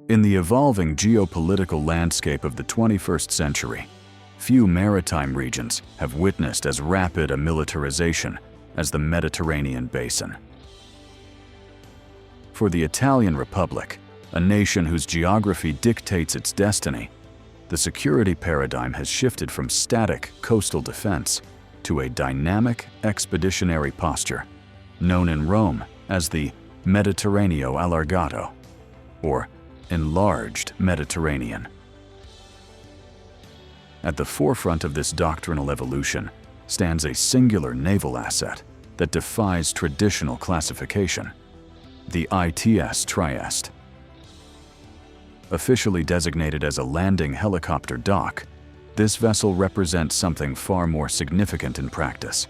In the evolving geopolitical landscape of the 21st century, few maritime regions have witnessed as rapid a militarization as the Mediterranean basin. For the Italian Republic, a nation whose geography dictates its destiny, the security paradigm has shifted from static coastal defense to a dynamic expeditionary posture, known in Rome as the Mediterraneo Allargato, or Enlarged Mediterranean. At the forefront of this doctrinal evolution stands a singular naval asset that defies traditional classification, the ITS Trieste. Officially designated as a landing helicopter dock, this vessel represents something far more significant in practice.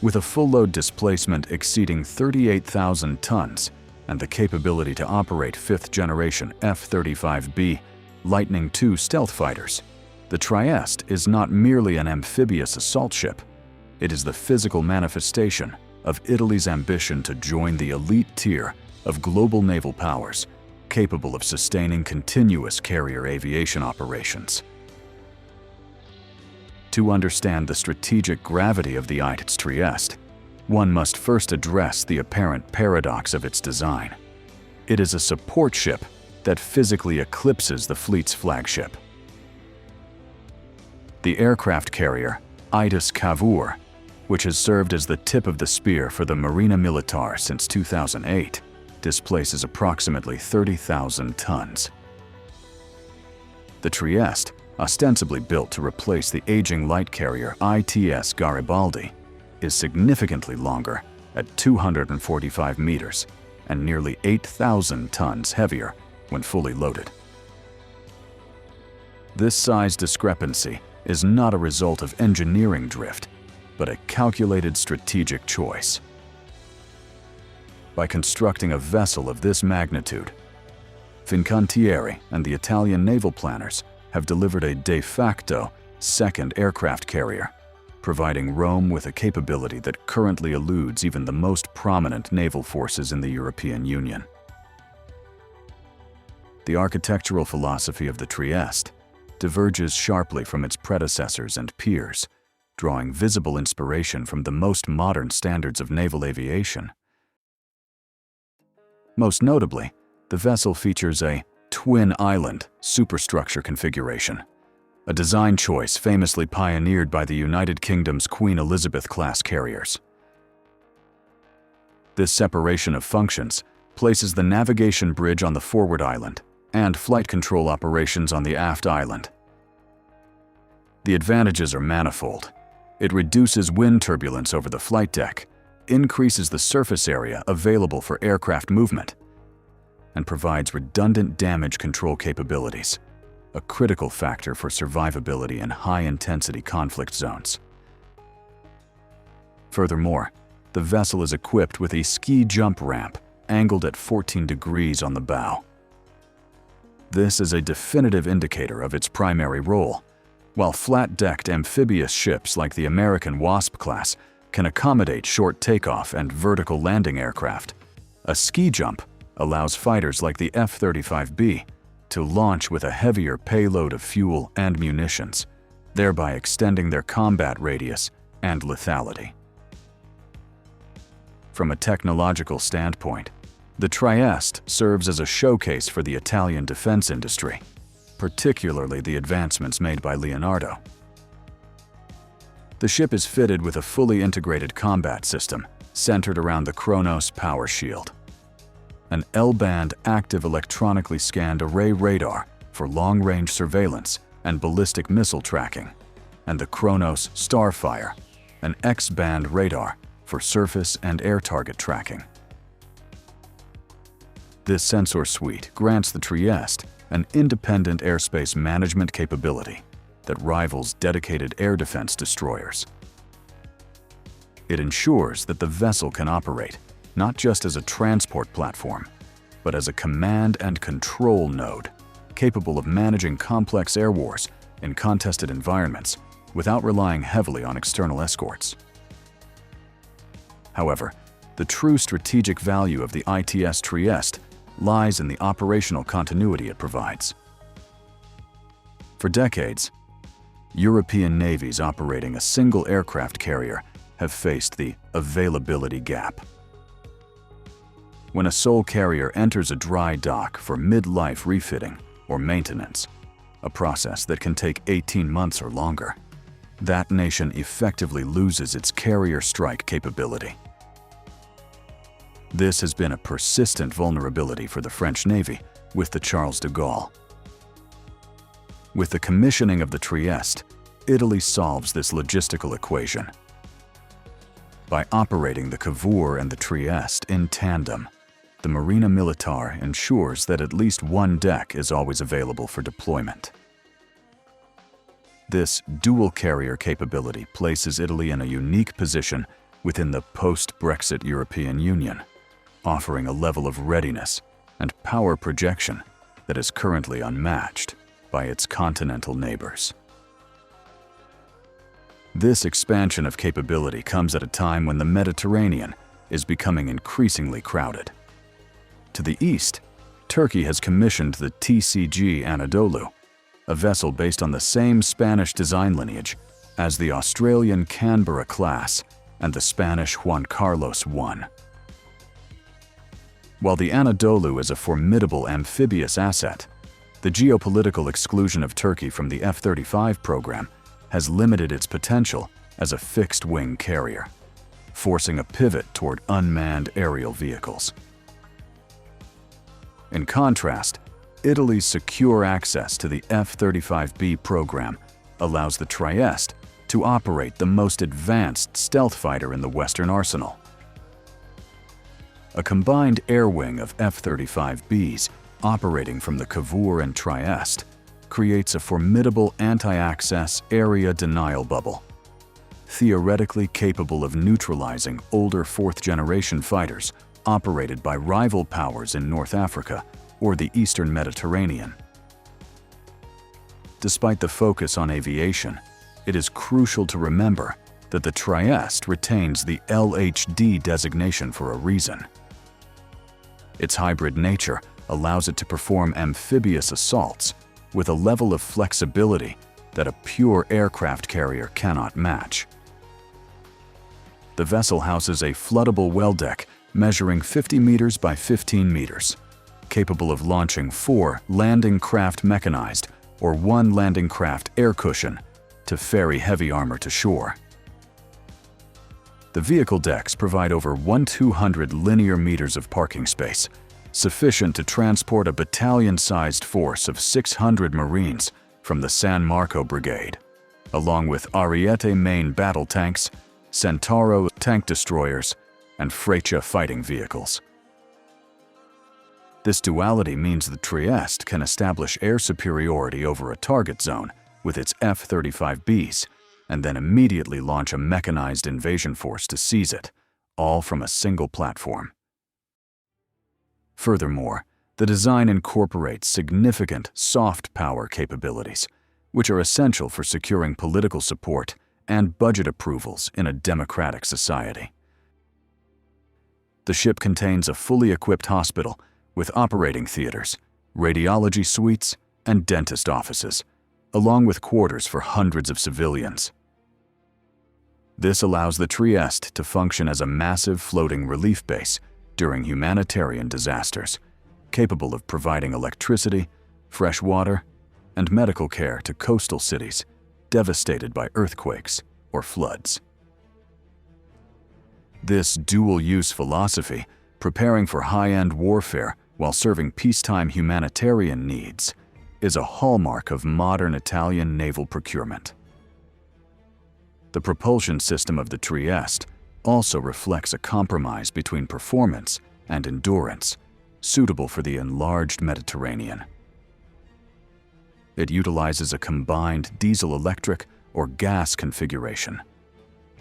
With a full-load displacement exceeding 38,000 tons and the capability to operate fifth-generation F-35B Lightning II stealth fighters, the Trieste is not merely an amphibious assault ship. It is the physical manifestation of Italy's ambition to join the elite tier of global naval powers capable of sustaining continuous carrier aviation operations. To understand the strategic gravity of the ITS Trieste, one must first address the apparent paradox of its design. It is a support ship that physically eclipses the fleet's flagship. The aircraft carrier, ITS Cavour, which has served as the tip of the spear for the Marina Militare since 2008, displaces approximately 30,000 tons. The Trieste, ostensibly built to replace the aging light carrier ITS Garibaldi, is significantly longer at 245 meters and nearly 8,000 tons heavier when fully loaded. This size discrepancy is not a result of engineering drift, but a calculated strategic choice. By constructing a vessel of this magnitude, Fincantieri and the Italian naval planners have delivered a de facto second aircraft carrier, providing Rome with a capability that currently eludes even the most prominent naval forces in the European Union. The architectural philosophy of the Trieste diverges sharply from its predecessors and peers, drawing visible inspiration from the most modern standards of naval aviation. Most notably, the vessel features a twin-island superstructure configuration, a design choice famously pioneered by the United Kingdom's Queen Elizabeth-class carriers. This separation of functions places the navigation bridge on the forward island and flight control operations on the aft island. The advantages are manifold. It reduces wind turbulence over the flight deck, increases the surface area available for aircraft movement, and provides redundant damage control capabilities, a critical factor for survivability in high-intensity conflict zones. Furthermore, the vessel is equipped with a ski jump ramp angled at 14 degrees on the bow. This is a definitive indicator of its primary role. While flat-decked amphibious ships like the American Wasp class can accommodate short takeoff and vertical landing aircraft, a ski jump allows fighters like the F-35B to launch with a heavier payload of fuel and munitions, thereby extending their combat radius and lethality. From a technological standpoint, the Trieste serves as a showcase for the Italian defense industry, particularly the advancements made by Leonardo. The ship is fitted with a fully integrated combat system centered around the Kronos power shield, an L-band active electronically scanned array radar for long-range surveillance and ballistic missile tracking, and the Kronos Starfire, an X-band radar for surface and air target tracking. This sensor suite grants the Trieste an independent airspace management capability that rivals dedicated air defense destroyers. It ensures that the vessel can operate not just as a transport platform, but as a command and control node, capable of managing complex air wars in contested environments without relying heavily on external escorts. However, The true strategic value of the ITS Trieste lies in the operational continuity it provides. For decades, European navies operating a single aircraft carrier have faced the availability gap. When a sole carrier enters a dry dock for mid-life refitting or maintenance, a process that can take 18 months or longer, that nation effectively loses its carrier strike capability. This has been a persistent vulnerability for the French Navy with the Charles de Gaulle. With the commissioning of the Trieste, Italy solves this logistical equation. By operating the Cavour and the Trieste in tandem, the Marina Militare ensures that at least one deck is always available for deployment. This dual carrier capability places Italy in a unique position within the post-Brexit European Union, offering a level of readiness and power projection that is currently unmatched by its continental neighbors. This expansion of capability comes at a time when the Mediterranean is becoming increasingly crowded. To the east, Turkey has commissioned the TCG Anadolu, a vessel based on the same Spanish design lineage as the Australian Canberra class and the Spanish Juan Carlos I. While the Anadolu is a formidable amphibious asset, the geopolitical exclusion of Turkey from the F-35 program has limited its potential as a fixed-wing carrier, forcing a pivot toward unmanned aerial vehicles. In contrast, Italy's secure access to the F-35B program allows the Trieste to operate the most advanced stealth fighter in the Western arsenal. A combined air wing of F-35Bs operating from the Cavour and Trieste creates a formidable anti-access area denial bubble, theoretically capable of neutralizing older fourth-generation fighters operated by rival powers in North Africa or the Eastern Mediterranean. Despite the focus on aviation, it is crucial to remember that the Trieste retains the LHD designation for a reason. Its hybrid nature allows it to perform amphibious assaults with a level of flexibility that a pure aircraft carrier cannot match. The vessel houses a floodable well deck measuring 50 meters by 15 meters, capable of launching 4 landing craft mechanized or 1 landing craft air cushion to ferry heavy armor to shore. The vehicle decks provide over 1,200 linear meters of parking space, sufficient to transport a battalion-sized force of 600 Marines from the San Marco Brigade, along with Ariete main battle tanks, Centauro tank destroyers, and Freccia fighting vehicles. This duality means the Trieste can establish air superiority over a target zone with its F-35Bs, and then immediately launch a mechanized invasion force to seize it, all from a single platform. Furthermore, the design incorporates significant soft power capabilities, which are essential for securing political support and budget approvals in a democratic society. The ship contains a fully equipped hospital with operating theaters, radiology suites, and dentist offices, along with quarters for hundreds of civilians. This allows the Trieste to function as a massive floating relief base during humanitarian disasters, capable of providing electricity, fresh water, and medical care to coastal cities devastated by earthquakes or floods. This dual-use philosophy, preparing for high-end warfare while serving peacetime humanitarian needs, is a hallmark of modern Italian naval procurement. The propulsion system of the Trieste also reflects a compromise between performance and endurance, suitable for the enlarged Mediterranean. It utilizes a combined diesel-electric or gas configuration.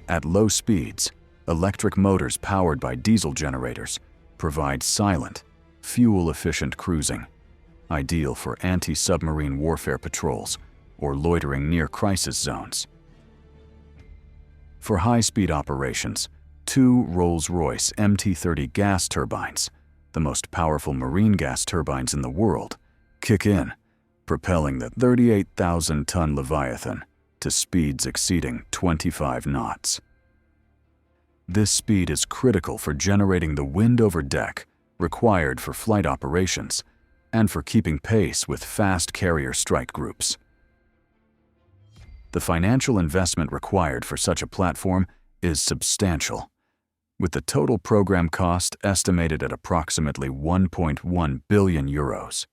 At low speeds, electric motors powered by diesel generators provide silent, fuel-efficient cruising, ideal for anti-submarine warfare patrols or loitering near crisis zones. For high-speed operations, two Rolls-Royce MT-30 gas turbines, the most powerful marine gas turbines in the world, kick in, propelling the 38,000-ton Leviathan to speeds exceeding 25 knots. This speed is critical for generating the wind over deck required for flight operations and for keeping pace with fast carrier strike groups. The financial investment required for such a platform is substantial, with the total program cost estimated at approximately 1.1 billion euros.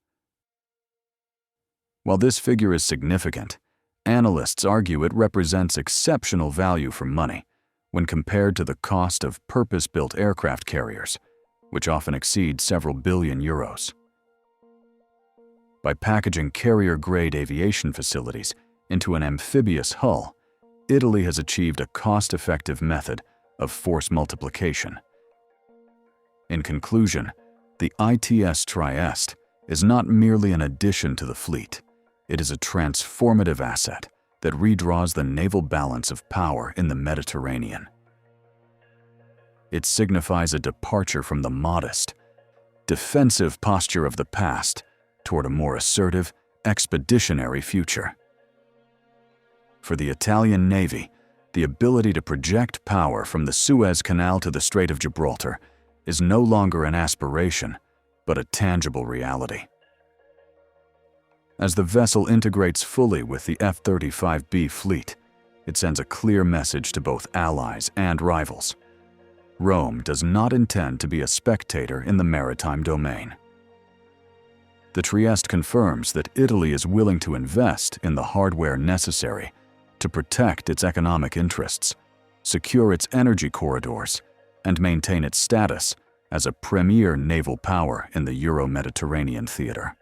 While this figure is significant, analysts argue it represents exceptional value for money when compared to the cost of purpose-built aircraft carriers, which often exceed several billion euros. By packaging carrier-grade aviation facilities into an amphibious hull, Italy has achieved a cost-effective method of force multiplication. In conclusion, the ITS Trieste is not merely an addition to the fleet. It is a transformative asset that redraws the naval balance of power in the Mediterranean. It signifies a departure from the modest, defensive posture of the past toward a more assertive, expeditionary future. For the Italian Navy, the ability to project power from the Suez Canal to the Strait of Gibraltar is no longer an aspiration, but a tangible reality. As the vessel integrates fully with the F-35B fleet, it sends a clear message to both allies and rivals. Rome does not intend to be a spectator in the maritime domain. The Trieste confirms that Italy is willing to invest in the hardware necessary to protect its economic interests, secure its energy corridors, and maintain its status as a premier naval power in the Euro-Mediterranean theater.